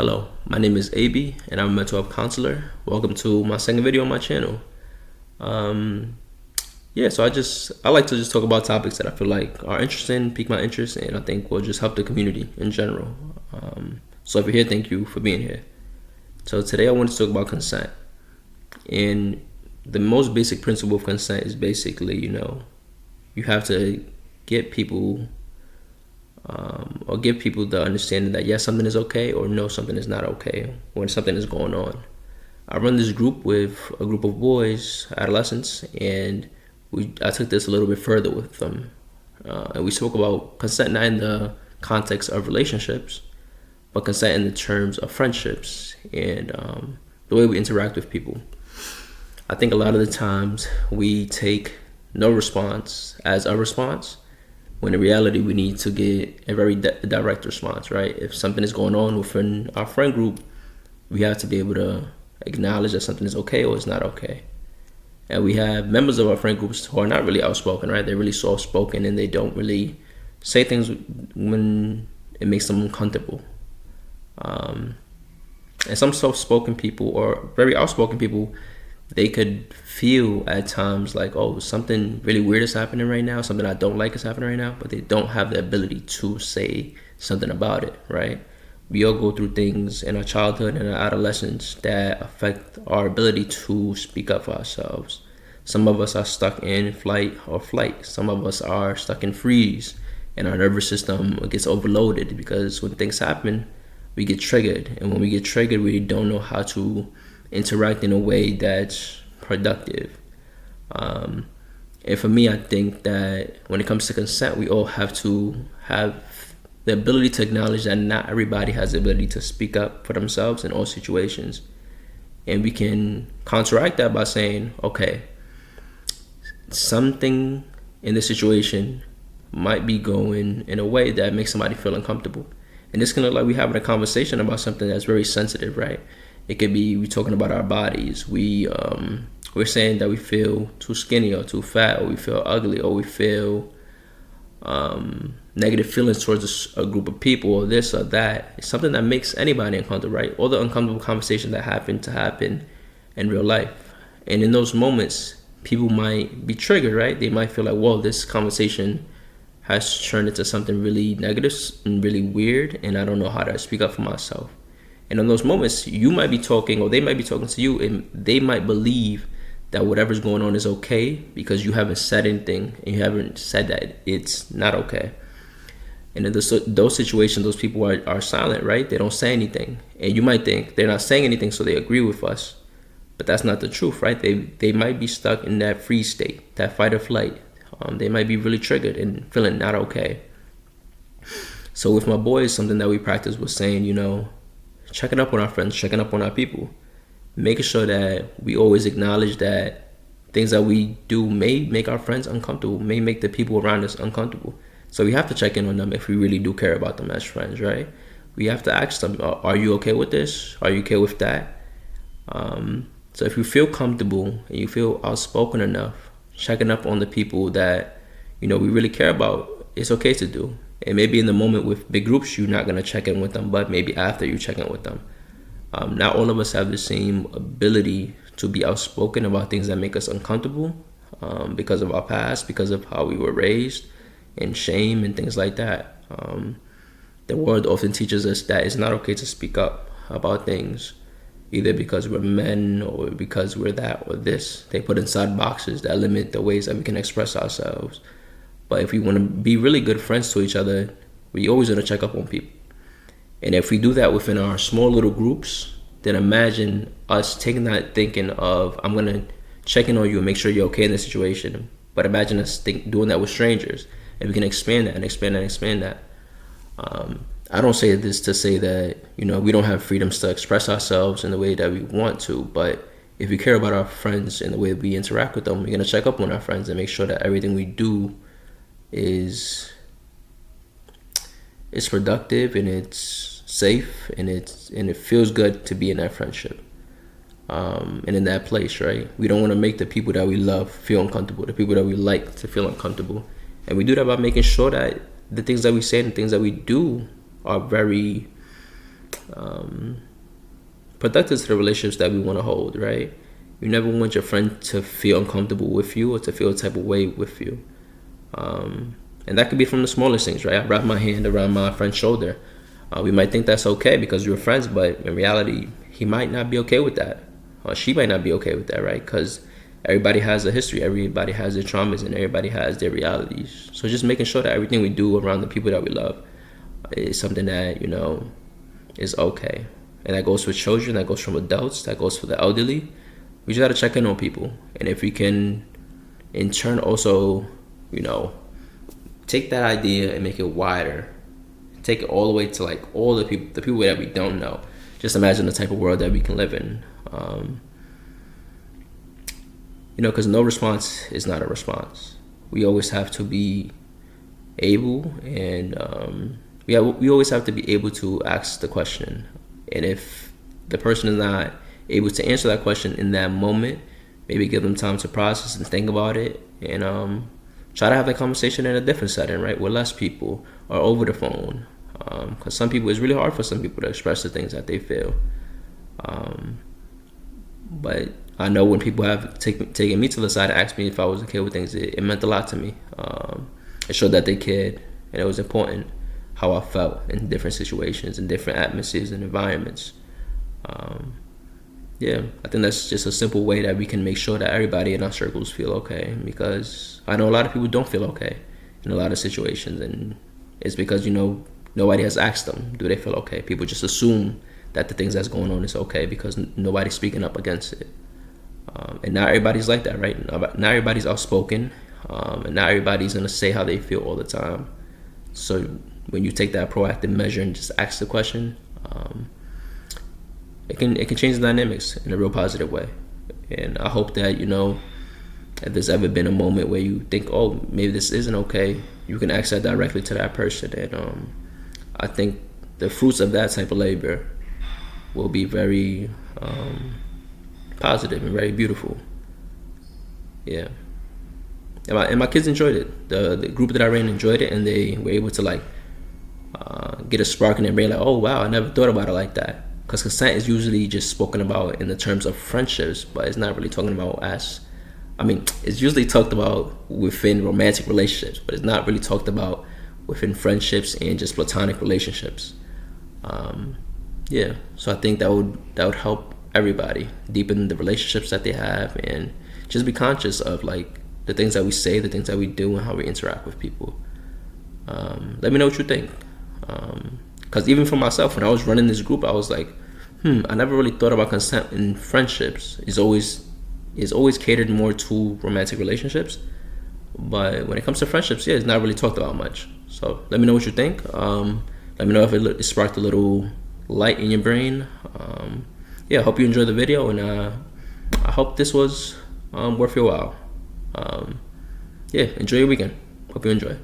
Hello, my name is AB and I'm a mental health counselor. Welcome to my second video on my channel. Um, so I like to just talk about topics that I feel like are interesting, pique my interest, and I think will just help the community in general. So if you're here, thank you for being here. So today I want to talk about consent. And the most basic principle of consent is basically, you have to get people or give people the understanding that yes, something is okay, or no, something is not okay when something is going on. I run this group with a group of boys, adolescents, and I took this a little bit further with them. And we spoke about consent not in the context of relationships, but consent in the terms of friendships and the way we interact with people. I think a lot of the times we take no response as a response, when in reality we need to get a very direct response, right? If something is going on within our friend group, we have to be able to acknowledge that something is okay or it's not okay. And we have members of our friend groups who are not really outspoken, right? They're really soft-spoken and they don't really say things when it makes them uncomfortable. And some soft-spoken people or very outspoken people, they could feel at times like, oh, something really weird is happening right now, something I don't like is happening right now, but they don't have the ability to say something about it, right? We all go through things in our childhood and our adolescence that affect our ability to speak up for ourselves. Some of us are stuck in flight or flight. Some of us are stuck in freeze, and our nervous system gets overloaded because when things happen, we get triggered. And when we get triggered, we don't know how to interact in a way that's productive. And for me, I think that when it comes to consent, we all have to have the ability to acknowledge that not everybody has the ability to speak up for themselves in all situations. And we can counteract that by saying, okay, something in this situation might be going in a way that makes somebody feel uncomfortable. And this can look like we having a conversation about something that's very sensitive, right? It could be we talking about our bodies. We're saying that we feel too skinny or too fat, or we feel ugly, or we feel negative feelings towards a group of people, or this or that. It's something that makes anybody uncomfortable, right? All the uncomfortable conversations that happen in real life. And in those moments, people might be triggered, right? They might feel like, whoa, this conversation has turned into something really negative and really weird, and I don't know how to speak up for myself. And in those moments, you might be talking, or they might be talking to you, and they might believe that whatever's going on is okay because you haven't said anything and you haven't said that it's not okay. And in those situations, those people are silent, right? They don't say anything. And you might think they're not saying anything, so they agree with us. But that's not the truth, right? They might be stuck in that freeze state, that fight or flight. They might be really triggered and feeling not okay. So with my boys, something that we practice was saying, checking up on our friends, checking up on our people, making sure that we always acknowledge that things that we do may make our friends uncomfortable, may make the people around us uncomfortable. So we have to check in on them if we really do care about them as friends, right? We have to ask them, are you okay with this? Are you okay with that? So if you feel comfortable and you feel outspoken enough, checking up on the people that, we really care about, it's okay to do. And maybe in the moment with big groups, you're not going to check in with them, but maybe after you check in with them. Not all of us have the same ability to be outspoken about things that make us uncomfortable because of our past, because of how we were raised, and shame and things like that. The world often teaches us that it's not okay to speak up about things, either because we're men or because we're that or this. They put inside boxes that limit the ways that we can express ourselves. But if we want to be really good friends to each other, we always want to check up on people. And if we do that within our small little groups, then imagine us taking that thinking of, I'm going to check in on you and make sure you're okay in this situation. But imagine us doing that with strangers. And we can expand that and expand that and expand that. I don't say this to say that, we don't have freedoms to express ourselves in the way that we want to. But if we care about our friends and the way we interact with them, we're going to check up on our friends and make sure that everything we do is productive and it's safe and it feels good to be in that friendship and in that place, right? We don't want to make the people that we love feel uncomfortable, the people that we like to feel uncomfortable. And we do that by making sure that the things that we say and the things that we do are very productive to the relationships that we want to hold, right? You never want your friend to feel uncomfortable with you or to feel a type of way with you. And that could be from the smallest things, right? I wrap my hand around my friend's shoulder. We might think that's okay because we're friends, but in reality, he might not be okay with that. Or she might not be okay with that, right? Because everybody has a history, everybody has their traumas, and everybody has their realities. So just making sure that everything we do around the people that we love is something that, is okay. And that goes for children, that goes from adults, that goes for the elderly. We just got to check in on people. And if we can, in turn, also, take that idea and make it wider, take it all the way to like all the people that we don't know. Just imagine the type of world that we can live in. Because no response is not a response. We always have to be able, and we always have to be able to ask the question. And if the person is not able to answer that question in that moment, maybe give them time to process and think about it, and try to have that conversation in a different setting, right, with less people or over the phone. Because some people, it's really hard for some people to express the things that they feel. But I know when people have taken me to the side and asked me if I was okay with things, it meant a lot to me. It showed that they cared, and it was important how I felt in different situations, in different atmospheres and environments. I think that's just a simple way that we can make sure that everybody in our circles feel okay, because I know a lot of people don't feel okay in a lot of situations, and it's because, nobody has asked them, do they feel okay? People just assume that the things that's going on is okay because nobody's speaking up against it. And not everybody's like that, right? Not everybody's outspoken, and not everybody's gonna say how they feel all the time. So when you take that proactive measure and just ask the question, it can change the dynamics in a real positive way. And I hope that, if there's ever been a moment where you think, oh, maybe this isn't okay, you can ask that directly to that person. And I think the fruits of that type of labor will be very positive and very beautiful. Yeah. And my kids enjoyed it. The group that I ran enjoyed it, and they were able to get a spark in their brain, like, oh wow, I never thought about it like that. Because consent is usually just spoken about in the terms of friendships, but it's not really talking about it's usually talked about within romantic relationships, but it's not really talked about within friendships and just platonic relationships. So I think that would help everybody deepen the relationships that they have, and just be conscious of the things that we say, the things that we do, and how we interact with people. Let me know what you think. Because even for myself, when I was running this group, I was like, I never really thought about consent in friendships. It's always catered more to romantic relationships. But when it comes to friendships, it's not really talked about much. So let me know what you think. Let me know if it sparked a little light in your brain. I hope you enjoyed the video, and I hope this was worth your while. Enjoy your weekend. Hope you enjoy.